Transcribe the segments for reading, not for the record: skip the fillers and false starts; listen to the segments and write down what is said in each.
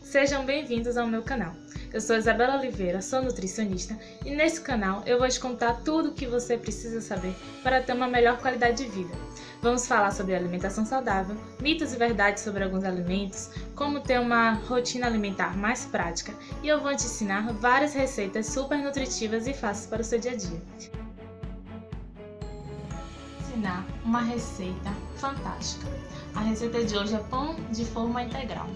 Sejam bem-vindos ao meu canal. Eu sou Isabela Oliveira, sou nutricionista e nesse canal eu vou te contar tudo o que você precisa saber para ter uma melhor qualidade de vida. Vamos falar sobre alimentação saudável, mitos e verdades sobre alguns alimentos, como ter uma rotina alimentar mais prática e eu vou te ensinar várias receitas super nutritivas e fáceis para o seu dia a dia. Ensinar uma receita fantástica. A receita de hoje é pão de forma integral.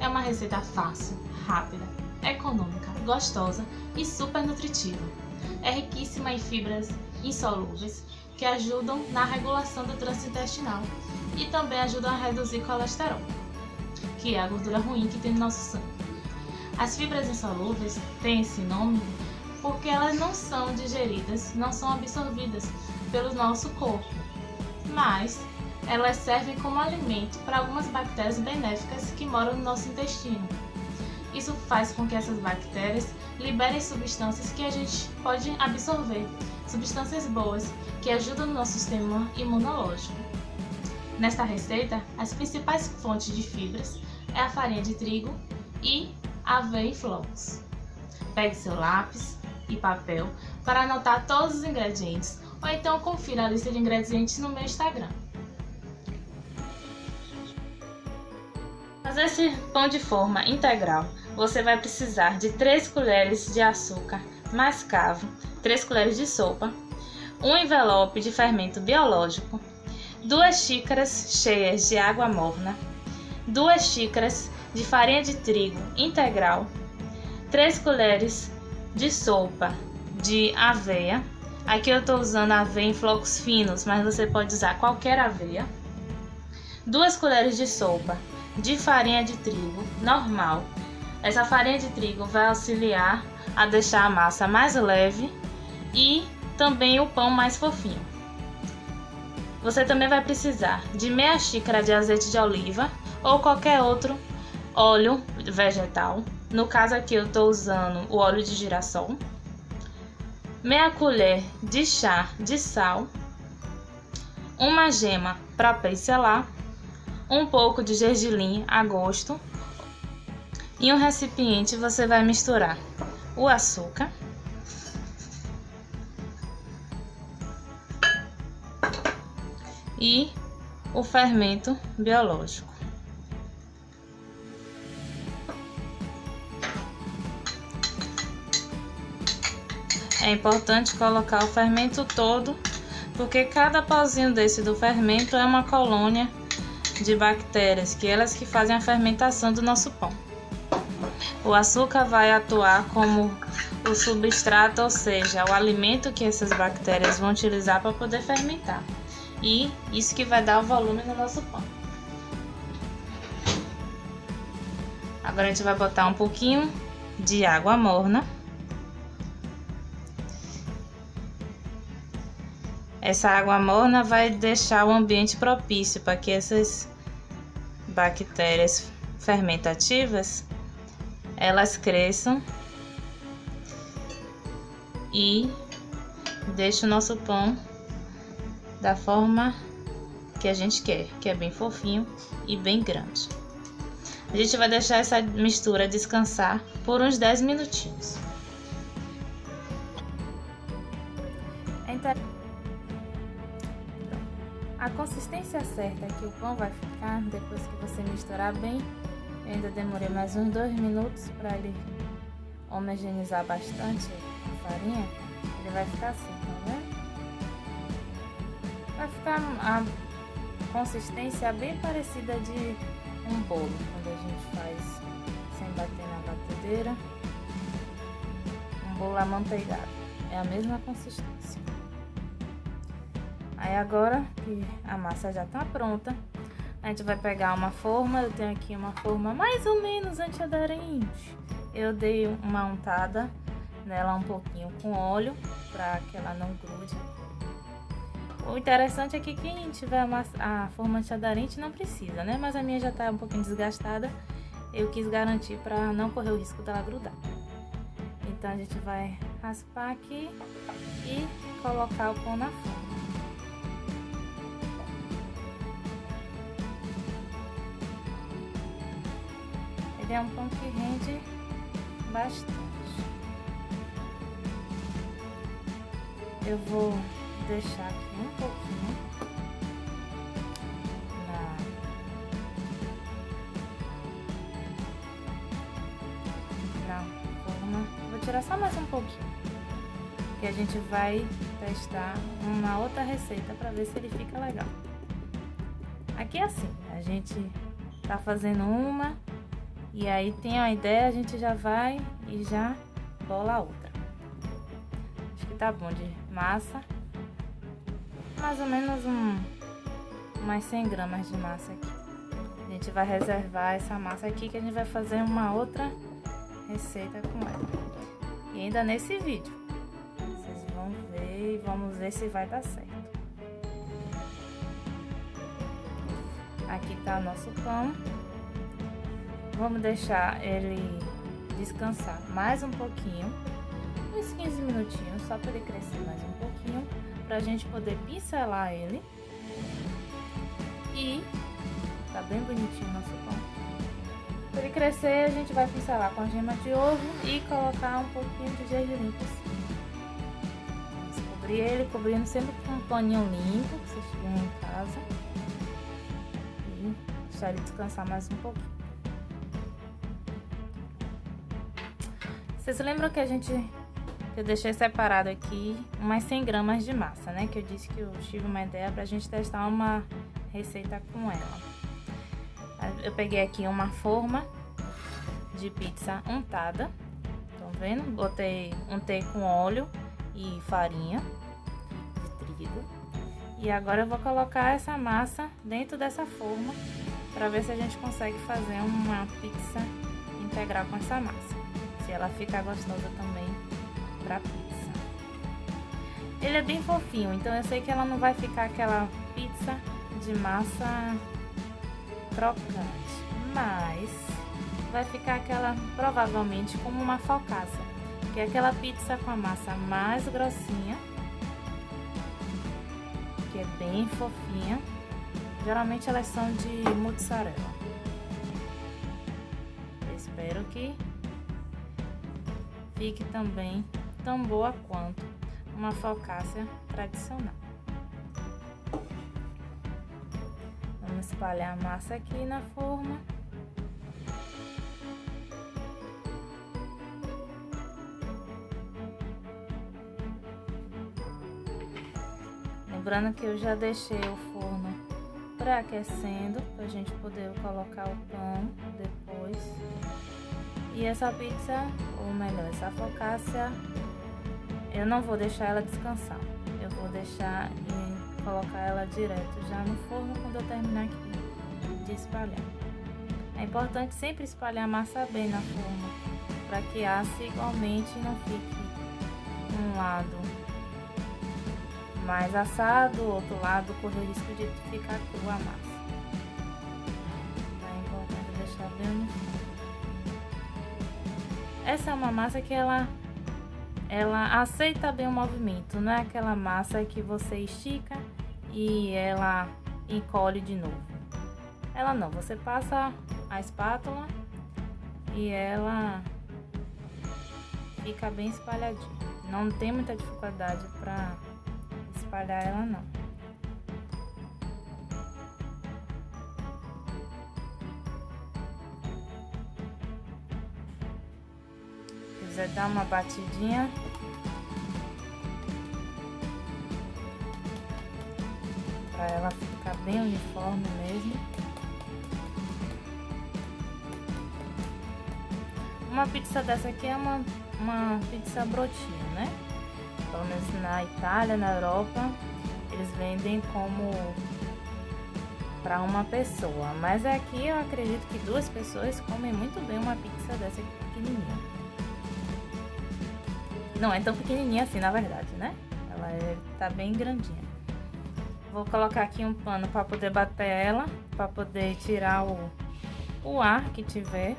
É uma receita fácil, rápida, econômica, gostosa e super nutritiva. É riquíssima em fibras insolúveis que ajudam na regulação do trânsito intestinal e também ajudam a reduzir colesterol, que é a gordura ruim que tem no nosso sangue. As fibras insolúveis têm esse nome porque elas não são digeridas, não são absorvidas pelo nosso corpo, mas elas servem como alimento para algumas bactérias benéficas que moram no nosso intestino. Isso faz com que essas bactérias liberem substâncias que a gente pode absorver, substâncias boas que ajudam no nosso sistema imunológico. Nesta receita, as principais fontes de fibras é a farinha de trigo e aveia em flocos. Pegue seu lápis e papel para anotar todos os ingredientes ou então confira a lista de ingredientes no meu Instagram. Para fazer esse pão de forma integral, você vai precisar de 3 colheres de açúcar mascavo, 3 colheres de sopa, um envelope de fermento biológico, 2 xícaras cheias de água morna, 2 xícaras de farinha de trigo integral, 3 colheres de sopa de aveia. Aqui eu estou usando aveia em flocos finos, mas você pode usar qualquer aveia. 2 colheres de sopa de farinha de trigo normal. Essa farinha de trigo vai auxiliar a deixar a massa mais leve e também o pão mais fofinho. Você também vai precisar de meia xícara de azeite de oliva ou qualquer outro óleo vegetal. No caso aqui eu estou usando o óleo de girassol. Meia colher de chá de sal, uma gema para pincelar, um pouco de gergelim a gosto. Em um recipiente você vai misturar o açúcar, e o fermento biológico. É importante colocar o fermento todo, porque cada pauzinho desse do fermento é uma colônia de bactérias, que elas que fazem a fermentação do nosso pão. O açúcar vai atuar como o substrato, ou seja, o alimento que essas bactérias vão utilizar para poder fermentar. E isso que vai dar o volume no nosso pão. Agora a gente vai botar um pouquinho de água morna. Essa água morna vai deixar o ambiente propício para que essas bactérias fermentativas elas cresçam e deixem o nosso pão da forma que a gente quer, que é bem fofinho e bem grande. A gente vai deixar essa mistura descansar por uns 10 minutinhos. A consistência certa que o pão vai ficar depois que você misturar bem, eu ainda demorei mais uns 2 minutos para ele homogeneizar bastante a farinha. Ele vai ficar assim, tá vendo? Vai ficar a consistência bem parecida de um bolo, quando a gente faz sem bater na batedeira. Um bolo amanteigado, é a mesma consistência. Aí agora que a massa já tá pronta, a gente vai pegar uma forma. Eu tenho aqui uma forma mais ou menos antiaderente. Eu dei uma untada nela um pouquinho com óleo para que ela não grude. O interessante é que quem tiver a forma antiaderente não precisa, né? Mas a minha já tá um pouquinho desgastada. Eu quis garantir para não correr o risco dela grudar. Então a gente vai raspar aqui e colocar o pão na forma. Ele é um pão que rende bastante. Eu vou deixar aqui um pouquinho na forma. Vou tirar só mais um pouquinho, que a gente vai testar uma outra receita para ver se ele fica legal. Aqui é assim, a gente tá fazendo uma e aí tem uma ideia, a gente já vai e já bola a outra. Acho que tá bom de massa, mais ou menos umas 100 gramas de massa aqui. A gente vai reservar essa massa aqui que a gente vai fazer uma outra receita com ela. E ainda nesse vídeo, vocês vão ver e vamos ver se vai dar certo. Aqui tá o nosso pão. Vamos deixar ele descansar mais um pouquinho, uns 15 minutinhos, só para ele crescer mais um pouquinho, pra gente poder pincelar ele. E tá bem bonitinho o nosso pão. Para ele crescer, a gente vai pincelar com a gema de ovo e colocar um pouquinho de gergelim por cima. Vamos cobrir ele, cobrindo sempre com um paninho limpo, que vocês tiverem em casa. E deixar ele descansar mais um pouquinho. Vocês lembram que eu deixei separado aqui umas 100 gramas de massa, né? Que eu disse que eu tive uma ideia pra gente testar uma receita com ela. Eu peguei aqui uma forma de pizza untada, estão vendo? Untei com óleo e farinha de trigo. E agora eu vou colocar essa massa dentro dessa forma para ver se a gente consegue fazer uma pizza integral com essa massa. Se ela fica gostosa também para pizza. Ele é bem fofinho, então eu sei que ela não vai ficar aquela pizza de massa crocante, mas vai ficar aquela, provavelmente, como uma focaccia, que é aquela pizza com a massa mais grossinha, que é bem fofinha. Geralmente elas são de mozzarella. Eu espero que fique também tão boa quanto uma focaccia tradicional. Vamos espalhar a massa aqui na forma. Lembrando que eu já deixei o forno pré-aquecendo para a gente poder colocar o pão depois. E essa pizza, ou melhor, essa focaccia, eu não vou deixar ela descansar. Eu vou deixar e colocar ela direto já no forno quando eu terminar aqui de espalhar. É importante sempre espalhar a massa bem na forma, para que asse igualmente e não fique um lado mais assado, o outro lado correr o risco de ficar crua a massa. Então é importante deixar bem uniforme. Essa é uma massa que ela aceita bem o movimento, não é aquela massa que você estica e ela encolhe de novo. Ela não, você passa a espátula e ela fica bem espalhadinha. Não tem muita dificuldade para espalhar ela não. Se quiser dar uma batidinha, para ela ficar bem uniforme mesmo. Uma pizza dessa aqui é uma pizza brotinho, né? Pelo menos na Itália, na Europa, eles vendem como para uma pessoa. Mas aqui eu acredito que 2 pessoas comem muito bem uma pizza dessa aqui pequenininha. Não é tão pequenininha assim, na verdade, né? Ela tá bem grandinha. Vou colocar aqui um pano para poder bater ela, para poder tirar o ar que tiver.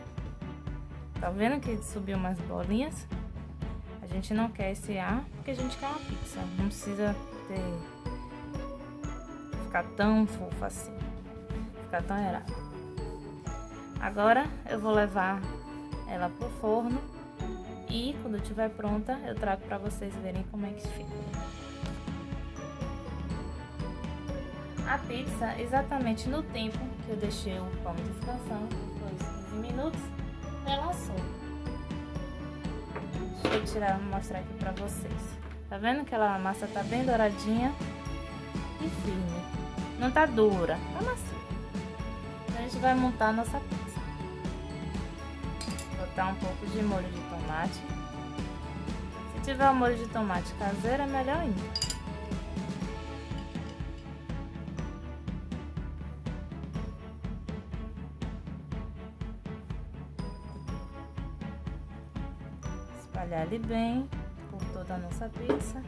Tá vendo que subiu umas bolinhas? A gente não quer esse ar, porque a gente quer uma pizza. Não precisa ficar tão fofa assim, ficar tão errado. Agora eu vou levar ela pro forno e quando estiver pronta eu trago para vocês verem como é que ficou. A pizza, exatamente no tempo que eu deixei o pão descansando, que foi uns 15 minutos, ela assou. Deixa eu mostrar aqui pra vocês. Tá vendo que a massa tá bem douradinha e firme. Não tá dura, tá macia. Então a gente vai montar a nossa pizza. Botar um pouco de molho de tomate. Se tiver o molho de tomate caseiro, é melhor ainda. Espalhar ele bem por toda a nossa pizza.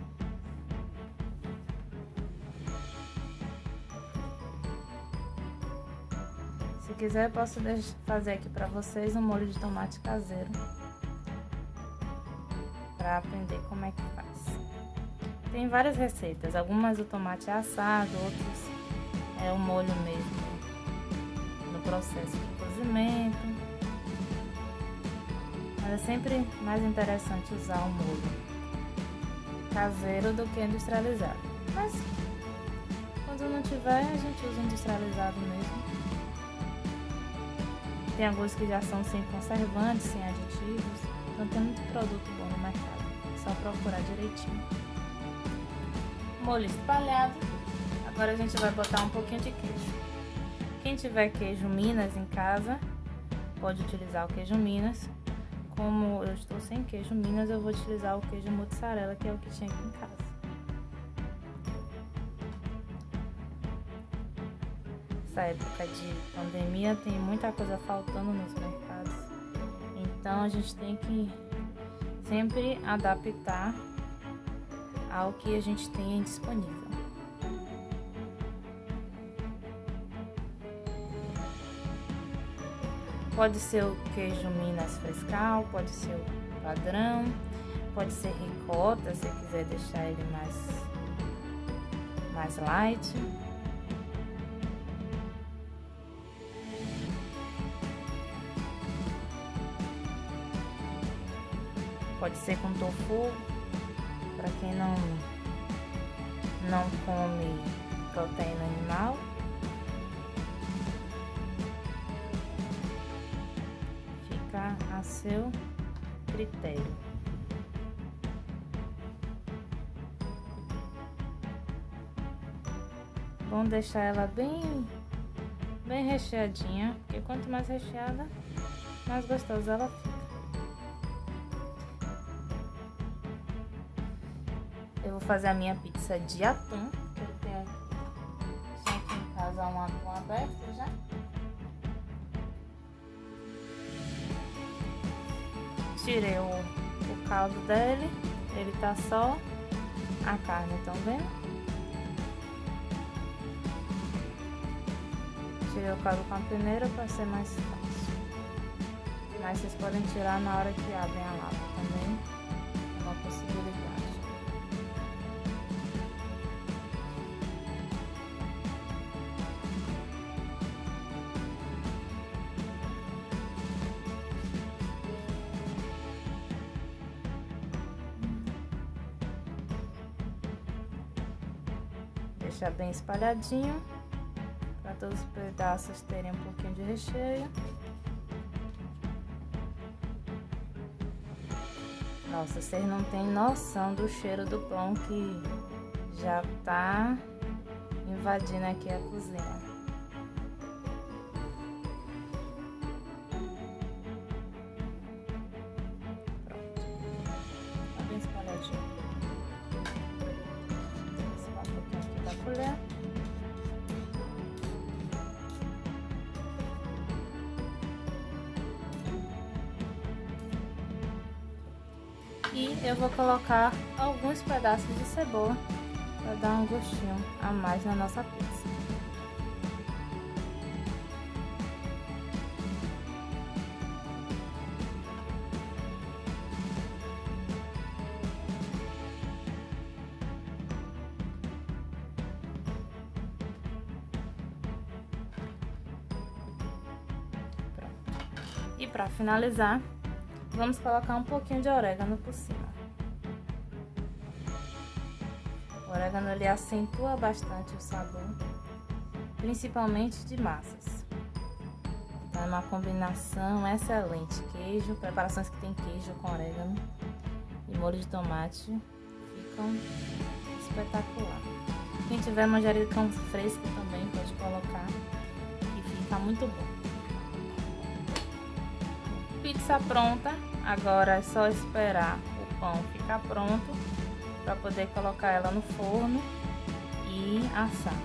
Se quiser, eu posso fazer aqui para vocês um molho de tomate caseiro, para aprender como é que faz. Tem várias receitas, algumas o tomate é assado, outras é o molho mesmo no processo de cozimento. Mas é sempre mais interessante usar o molho caseiro do que industrializado. Mas quando não tiver, a gente usa industrializado mesmo. Tem alguns que já são sem conservantes, sem aditivos. Então tem muito produto bom no mercado. É só procurar direitinho. Molho espalhado. Agora a gente vai botar um pouquinho de queijo. Quem tiver queijo Minas em casa, pode utilizar o queijo Minas. Como eu estou sem queijo Minas, eu vou utilizar o queijo mozzarella, que é o que tinha aqui em casa. Essa época de pandemia tem muita coisa faltando nos mercados. Então a gente tem que sempre adaptar ao que a gente tem disponível. Pode ser o queijo Minas frescal, pode ser o padrão, pode ser ricota, se quiser deixar ele mais light. Pode ser com tofu, para quem não come proteína animal. Fica a seu critério. Bom deixar ela bem recheadinha, porque quanto mais recheada, mais gostosa ela fica. Eu vou fazer a minha pizza de atum, que eu tinha aqui em casa um atum aberto já. Tirei o caldo dele, ele tá só a carne, estão vendo? Tirei o caldo com a peneira para ser mais fácil. Mas vocês podem tirar na hora que abrem a lata também, é uma possibilidade. Deixar bem espalhadinho, para todos os pedaços terem um pouquinho de recheio. Nossa, vocês não têm noção do cheiro do pão que já tá invadindo aqui a cozinha. Pronto, tá bem espalhadinho. Espalha um pouquinho aqui da colher. E eu vou colocar alguns pedaços de cebola para dar um gostinho a mais na nossa pizza. Pronto. E para finalizar, vamos colocar um pouquinho de orégano por cima. O orégano ele acentua bastante o sabor, principalmente de massas. Então é uma combinação excelente. Queijo, preparações que tem queijo com orégano e molho de tomate ficam espetacular. Quem tiver manjericão fresco também pode colocar e fica muito bom. Pizza pronta, agora é só esperar o pão ficar pronto para poder colocar ela no forno e assar.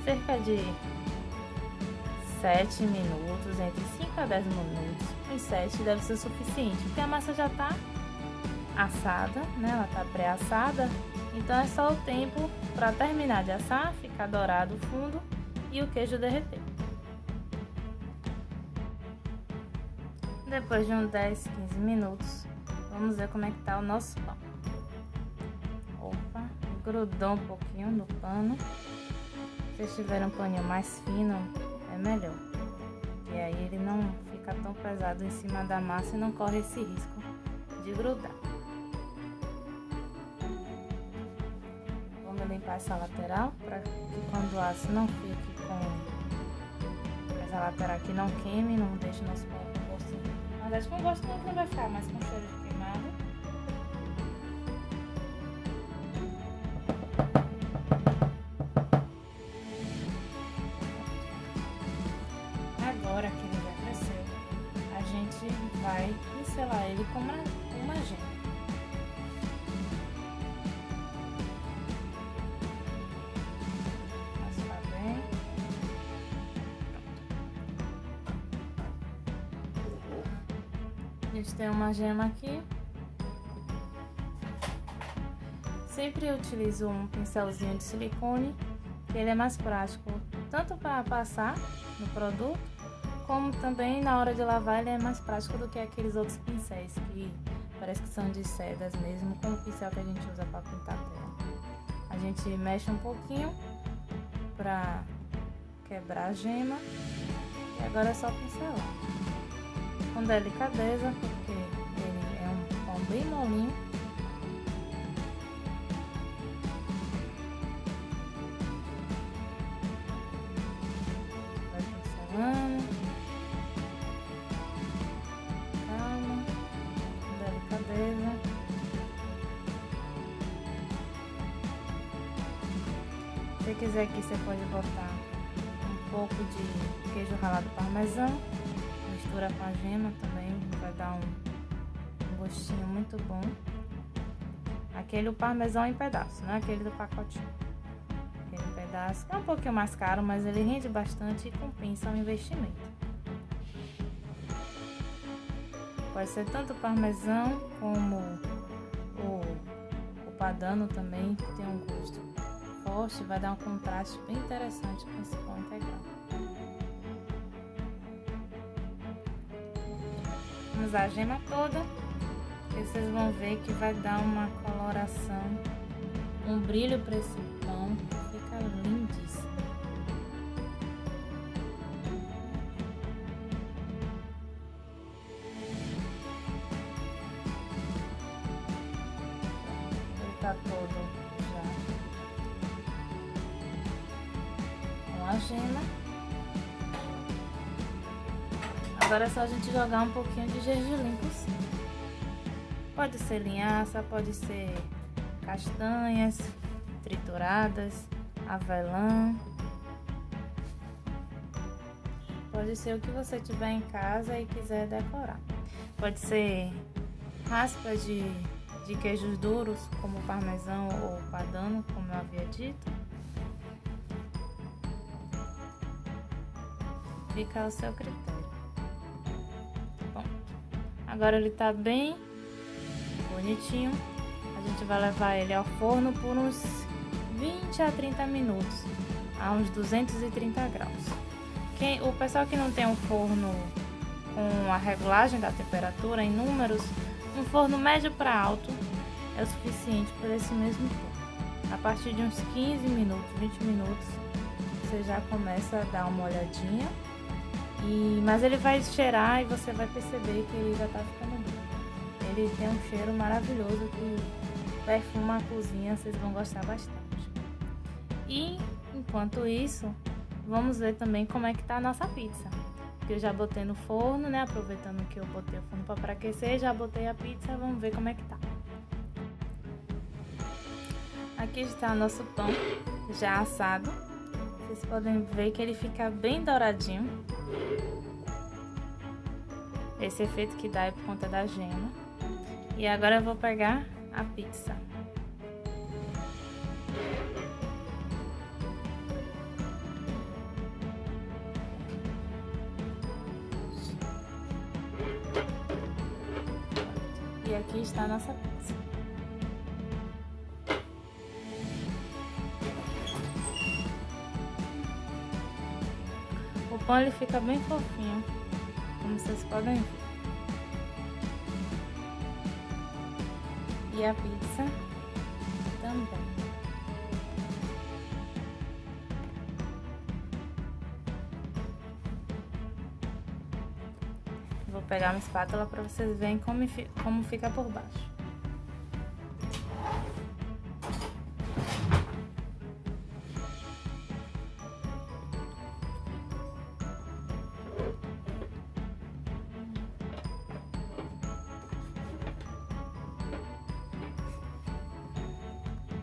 Cerca de 7 minutos, entre 5 a 10 minutos, uns 7 deve ser suficiente, porque a massa já está assada, né? Ela está pré-assada, então é só o tempo para terminar de assar, ficar dourado o fundo e o queijo derreter. Depois de uns 10, 15 minutos, vamos ver como é que tá o nosso pão. Opa, grudou um pouquinho no pano. Se vocês tiverem um paninho mais fino, é melhor. E aí ele não fica tão pesado em cima da massa e não corre esse risco de grudar. Vamos limpar essa lateral para que quando o aço não fique com essa lateral aqui, não queime, não deixe nosso pão com gosto. Na verdade, com gosto não vai ficar, mas com cheiro de queimado. Agora que ele já cresceu, a gente vai pincelar ele com uma gema. Passar bem. A gente tem uma gema aqui. Sempre eu utilizo um pincelzinho de silicone, que ele é mais prático tanto para passar no produto, como também na hora de lavar ele é mais prático do que aqueles outros pincéis que parece que são de sedas mesmo, como o pincel que a gente usa para pintar a tela. A gente mexe um pouquinho para quebrar a gema e agora é só pincelar. Com delicadeza, porque ele é um pão bem molinho. Vai pincelando. Calma. Com delicadeza. Se você quiser aqui, você pode botar um pouco de queijo ralado parmesão. Mistura com a gema também, vai dar um gostinho muito bom. Aquele o parmesão em pedaço, não é aquele do pacotinho. Aquele em pedaço que é um pouquinho mais caro, mas ele rende bastante e compensa o investimento. Pode ser tanto o parmesão como o padano também, que tem um gosto forte, vai dar um contraste bem interessante com esse pão integral. Vamos usar a gema toda, e vocês vão ver que vai dar uma coloração, um brilho para esse pão, fica lindíssimo. Ele tá todo já com a gema. Agora é só a gente jogar um pouquinho de gergelim por cima. Pode ser linhaça, pode ser castanhas trituradas, avelã. Pode ser o que você tiver em casa e quiser decorar. Pode ser raspas de queijos duros, como parmesão ou padano, como eu havia dito. Fica ao seu critério. Agora ele tá bem bonitinho. A gente vai levar ele ao forno por uns 20 a 30 minutos, a uns 230 graus. O pessoal que não tem um forno com a regulagem da temperatura em números, um forno médio para alto é o suficiente por esse mesmo tempo. A partir de uns 15 minutos, 20 minutos, você já começa a dar uma olhadinha Mas ele vai cheirar e você vai perceber que ele já tá ficando bom. Ele tem um cheiro maravilhoso que perfuma a cozinha, vocês vão gostar bastante. E enquanto isso, vamos ver também como é que tá a nossa pizza. Que eu já botei no forno, né? Aproveitando que eu botei o forno para aquecer, já botei a pizza, vamos ver como é que tá. Aqui está nosso pão já assado. Vocês podem ver que ele fica bem douradinho. Esse efeito que dá é por conta da gema. E agora eu vou pegar a pizza. E aqui está a nossa pizza. O pão ele fica bem fofinho, como vocês podem ver. E a pizza também. Vou pegar uma espátula para vocês verem como fica por baixo.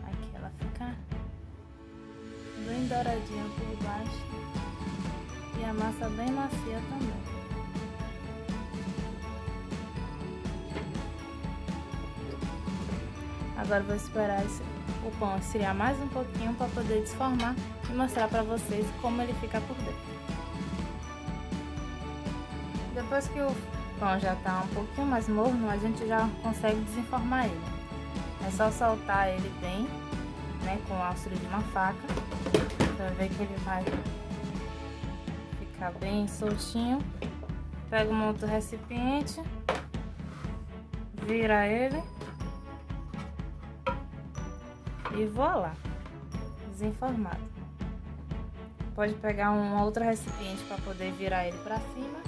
Aqui ela fica bem douradinha por baixo e a massa bem macia também. Agora vou esperar o pão esfriar mais um pouquinho para poder desformar e mostrar para vocês como ele fica por dentro. Depois que o pão já está um pouquinho mais morno, a gente já consegue desenformar ele. É só soltar ele bem, né, com o auxílio de uma faca, para ver que ele vai ficar bem soltinho. Pega um outro recipiente, vira ele. E voilá, desenformado. Pode pegar um outro recipiente para poder virar ele para cima.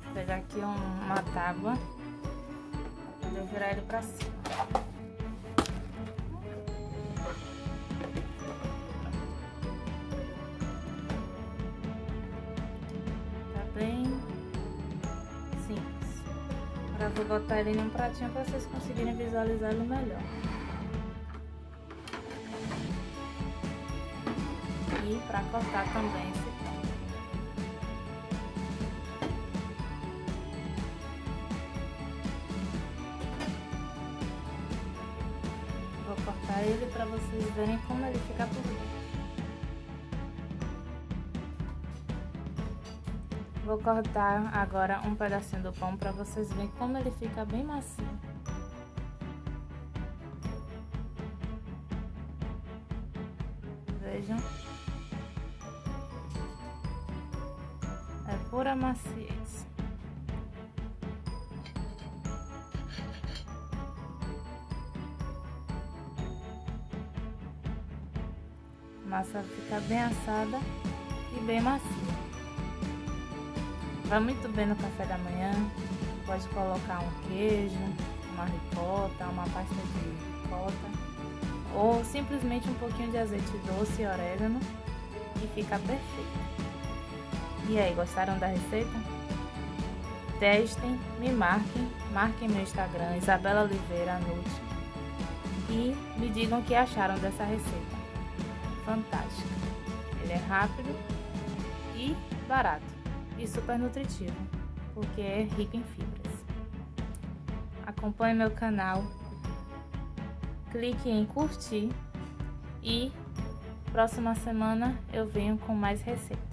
Vou pegar aqui uma tábua para poder virar ele para cima. Tá bem simples. Agora vou botar ele em um pratinho para vocês conseguirem visualizar ele melhor. E para cortar também esse pão. Vou cortar ele para vocês verem como ele fica por dentro. Vou cortar agora um pedacinho do pão para vocês verem como ele fica bem macio. Vejam. É pura maciez. A massa fica bem assada e bem macia. Vai muito bem no café da manhã. Pode colocar um queijo, uma ricota, uma pasta de ricota, ou simplesmente um pouquinho de azeite doce e orégano e fica perfeito. E aí, gostaram da receita? Testem, me marquem meu Instagram, Isabela Oliveira Nutti, e me digam o que acharam dessa receita. Fantástica! Ele é rápido e barato. E super nutritivo, porque é rico em fibras. Acompanhe meu canal, clique em curtir e próxima semana eu venho com mais receitas.